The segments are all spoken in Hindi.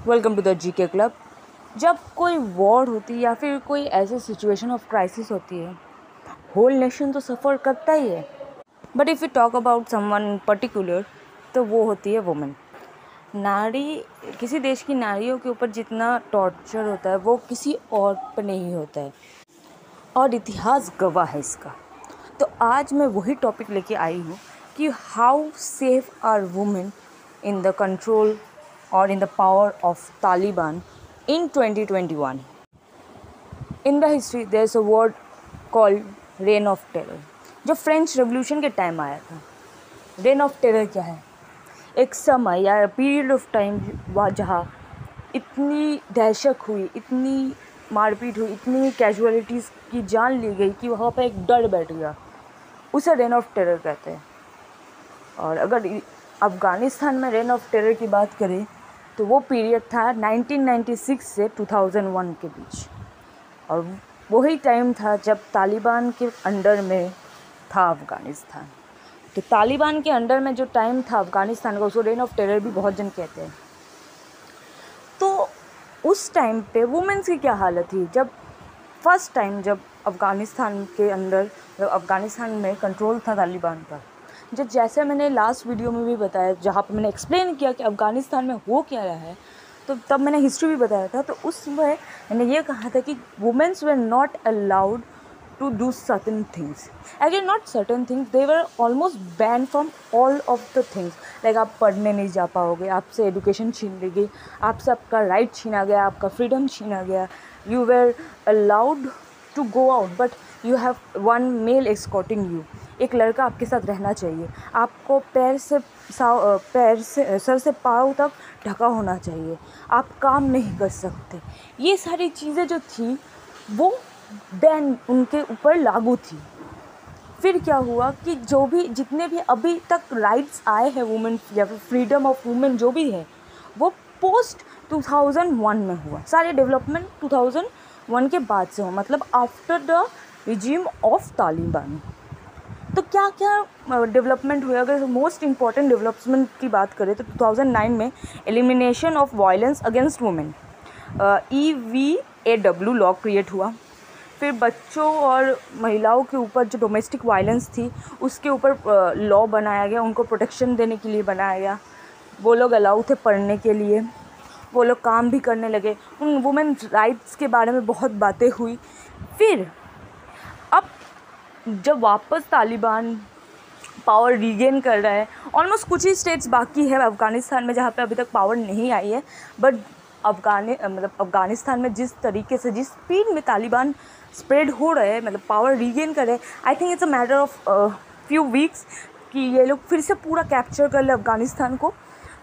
Welcome to the GK club. जब कोई वॉर होती है या फिर कोई ऐसी सिचुएशन ऑफ क्राइसिस होती है, होल नेशन तो सफ़र करता ही है। But if you talk about someone in particular, तो वो होती है वुमेन। नारी, किसी देश की नारियों के ऊपर जितना टॉर्चर होता है वो किसी और पर नहीं होता है, और इतिहास गवाह है इसका। तो आज मैं वही टॉपिक लेके आई हूँ कि how safe are women in the control or in the power of Taliban in 2021. In the history, there is a word called Reign of Terror, जो फ्रेंच रेवोल्यूशन के टाइम आया था। रेन ऑफ टेरर क्या है? एक समय या पीरियड ऑफ टाइम जहाँ इतनी दहशत हुई, इतनी मारपीट हुई, इतनी कैजुअलिटीज़ की जान ली गई कि वहाँ पर एक डर बैठ गया। उसे रेन ऑफ टेरर कहते हैं। और अगर अफ़गानिस्तान में रेन ऑफ टेरर की बात करें तो वो पीरियड था 1996 से 2001 के बीच, और वही टाइम था जब तालिबान के अंडर में था अफ़गानिस्तान। तो तालिबान के अंडर में जो टाइम था अफ़गानिस्तान का, उसको रेन ऑफ टेरर भी बहुत जन कहते हैं। तो उस टाइम पे वुमेन्स की क्या हालत थी? जब फर्स्ट टाइम जब अफ़गानिस्तान के अंदर, जब अफ़गानिस्तान में कंट्रोल था तालिबान का, जो जैसे मैंने लास्ट वीडियो में भी बताया, जहाँ पर मैंने एक्सप्लेन किया कि अफ़गानिस्तान में हो क्या रहा है, तो तब मैंने हिस्ट्री भी बताया था। तो उस समय मैंने ये कहा था कि womens were not allowed to do certain things. Actually not certain things, they were almost ban from all of the things. Like आप पढ़ने नहीं जा पाओगे, आपसे एजुकेशन छीन ली गई, आपसे आपका राइट छीना गया, आपका फ्रीडम छीना गया। You were allowed to go out but you have one male escorting you. एक लड़का आपके साथ रहना चाहिए। आपको पैर से सर से पाँव तक ढका होना चाहिए। आप काम नहीं कर सकते। ये सारी चीज़ें जो थी वो बैन उनके ऊपर लागू थी। फिर क्या हुआ कि जितने भी अभी तक राइट्स आए हैं वुमेन या फिर फ्रीडम ऑफ वुमेन जो भी है, वो पोस्ट 2001 में हुआ। सारे डेवलपमेंट 2001 के बाद से हुआ, मतलब after the regime of Taliban. तो क्या क्या डेवलपमेंट हुआ? अगर मोस्ट इम्पॉर्टेंट डेवलपमेंट की बात करें तो 2009 में elimination of violence against women, EVAW law create हुआ। फिर बच्चों और महिलाओं के ऊपर जो डोमेस्टिक वायलेंस थी उसके ऊपर लॉ बनाया गया, उनको प्रोटेक्शन देने के लिए बनाया गया। वो लोग अलाउ थे पढ़ने के लिए, वो लोग काम भी करने लगे। उन वुमेन राइट्स के बारे में बहुत बातें हुई। फिर अब जब वापस तालिबान पावर रीगेन कर रहा है, ऑलमोस्ट कुछ ही स्टेट्स बाकी है अफ़गानिस्तान में जहाँ पे अभी तक पावर नहीं आई है, बट अफ़गानिस्तान में जिस तरीके से, जिस स्पीड में तालिबान स्प्रेड हो रहे हैं, मतलब पावर रीगेन कर रहे हैं, I think it's a matter of few weeks कि ये लोग फिर से पूरा कैप्चर कर ले अफ़गानिस्तान को।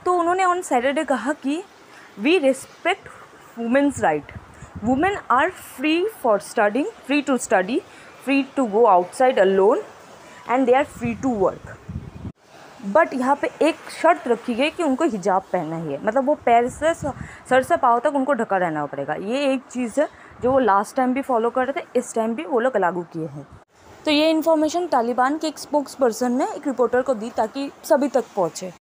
तो उन्होंने ऑन सैटरडे कहा कि we respect womens right, women are free for studying, free to study, free to go outside alone and they are free to work. But यहाँ पे एक शर्त रखी गई कि उनको हिजाब पहनना ही है, मतलब वो पैर से सर से पाँव तक उनको ढका रहना पड़ेगा। ये एक चीज़ है जो वो लास्ट टाइम भी फॉलो कर रहे थे, इस टाइम भी वो लोग लागू किए हैं। तो ये इन्फॉर्मेशन तालिबान के एक स्पोक्स पर्सन ने एक रिपोर्टर को दी ताकि सभी तक पहुँचे।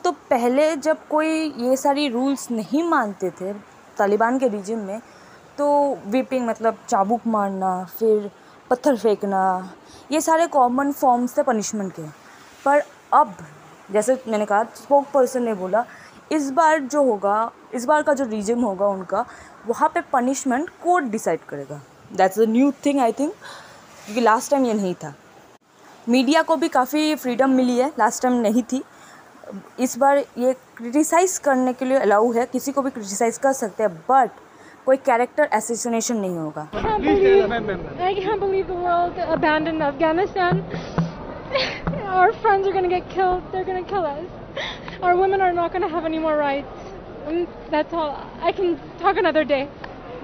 तो पहले जब कोई ये सारी रूल्स नहीं मानते थे तालिबान के रिजिम में, तो विपिंग मतलब चाबुक मारना, फिर पत्थर फेंकना, ये सारे कॉमन फॉर्म्स थे पनिशमेंट के। पर अब जैसे मैंने कहा, स्पोक पर्सन ने बोला इस बार जो होगा, इस बार का जो रिजिम होगा उनका, वहाँ पे पनिशमेंट कोर्ट डिसाइड करेगा। That's a new thing I think, क्योंकि लास्ट टाइम ये नहीं था। मीडिया को भी काफ़ी फ्रीडम मिली है, लास्ट टाइम नहीं थी। इस बार ये क्रिटिसाइज़ करने के लिए अलाउ है, किसी को भी क्रिटिसाइज़ कर सकते हैं, बट कोई कैरेक्टर असैसिनेशन नहीं होगा। I can't believe the world abandoned Afghanistan. Our friends are going to get killed. They're going to kill us. Our women are not going to have any more rights. And that's all. I can talk another day.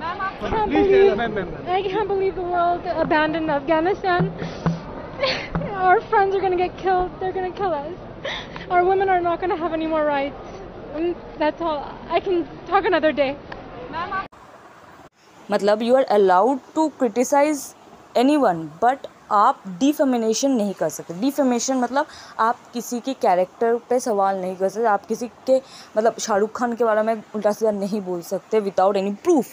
I can't believe the world abandoned Afghanistan. Our friends are going to get killed. They're going to kill us. Our women are not going to have any more rights. And that's all. I can talk another day. मतलब you are allowed to criticise anyone, but आप डिफेमेशन नहीं कर सकते। डिफेमेशन मतलब आप किसी के कैरेक्टर पे सवाल नहीं कर सकते, आप किसी के मतलब शाहरुख खान के बारे में उल्टा सीधा नहीं बोल सकते without any proof.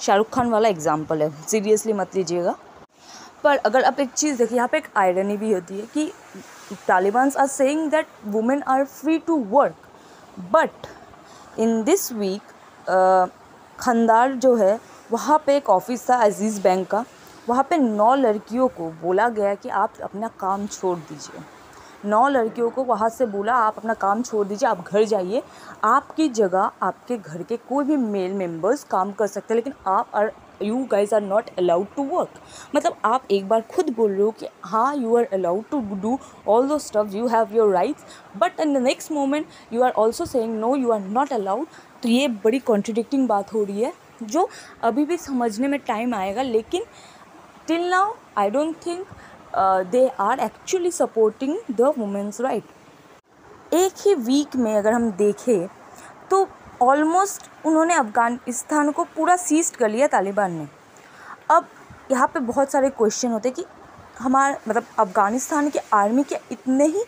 Shahrukh Khan वाला एग्जाम्पल है, सीरियसली मत लीजिएगा। पर अगर आप एक चीज़ देखिए, यहाँ पे एक आयरनी भी होती है कि Talibans are saying that women are free to work, but in this week Kandahar जो है वहाँ पे एक ऑफिस था अजीज़ बैंक का, वहाँ पे 9 लड़कियों को बोला गया कि आप अपना काम छोड़ दीजिए। 9 लड़कियों को वहाँ से बोला आप अपना काम छोड़ दीजिए, आप घर जाइए, आपकी जगह आपके घर के कोई भी मेल मेंबर्स काम कर सकते हैं, लेकिन you guys are not allowed to work. मतलब आप एक बार खुद बोल रहे हो कि हाँ you are allowed to do all those stuff, you have your rights, but in the next moment you are also saying no you are not allowed. तो ये बड़ी कॉन्ट्रडिक्टिंग बात हो रही है जो अभी भी समझने में टाइम आएगा, लेकिन till now I don't think they are actually supporting the womens right. एक ही वीक में अगर हम देखें तो ऑलमोस्ट उन्होंने अफ़गानिस्तान को पूरा सीज़ कर लिया तालिबान ने। अब यहाँ पे बहुत सारे क्वेश्चन होते हैं कि हमारा मतलब अफ़गानिस्तान के आर्मी क्या इतने ही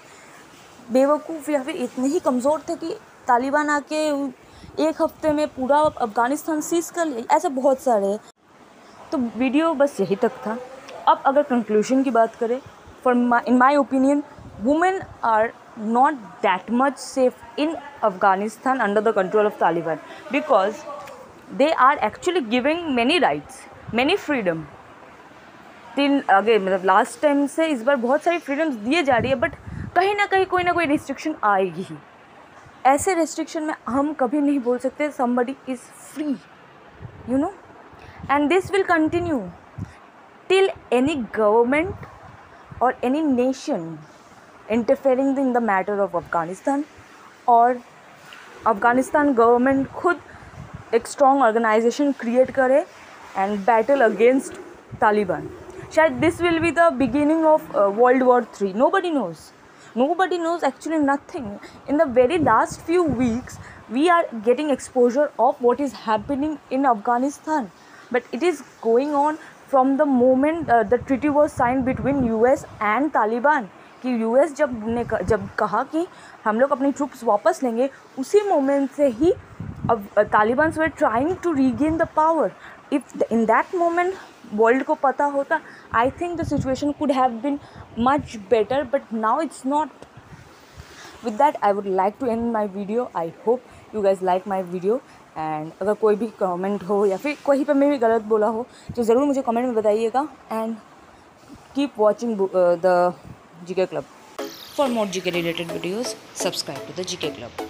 बेवकूफ़ या फिर इतने ही कमज़ोर थे कि तालिबान आके एक हफ्ते में पूरा अफ़गानिस्तान सीज़ कर लिया? ऐसे बहुत सारे। तो वीडियो बस यही तक था। अब अगर कंक्लूजन की बात करें, in my opinion women are not that much safe in Afghanistan under the control of Taliban, because they are actually giving many rights, many freedom till आगे मतलब लास्ट टाइम से इस बार बहुत सारी फ्रीडम्स दिए जा रही है, बट कहीं ना कहीं कोई ना कोई रिस्ट्रिक्शन आएगी ही। ऐसे रिस्ट्रिक्शन में हम कभी नहीं बोल सकते somebody is free, you know, and this will continue till any government or any nation interfering in the matter of Afghanistan, और अफ़गानिस्तान गवर्नमेंट खुद एक स्ट्रॉन्ग ऑर्गेनाइजेशन क्रिएट करे एंड बैटल अगेंस्ट तालिबान। शायद this will be the beginning of World War III। nobody knows actually nothing। in the very last few weeks we are getting exposure of what is happening in Afghanistan, but it is going on from the moment the treaty was signed between US and Taliban, कि यूएस जब कहा कि हम लोग अपनी ट्रूप्स वापस लेंगे, उसी मोमेंट से ही अब Talibans were trying to regain the power. If in that moment world को पता होता, I think the situation could have been much better, but now it's not. With that I would like to end my video. I hope you guys like my video, and अगर कोई भी कमेंट हो या फिर कहीं पर मैं भी गलत बोला हो तो ज़रूर मुझे कमेंट में बताइएगा, and keep watching the GK Club. For more GK related videos, subscribe to the GK Club.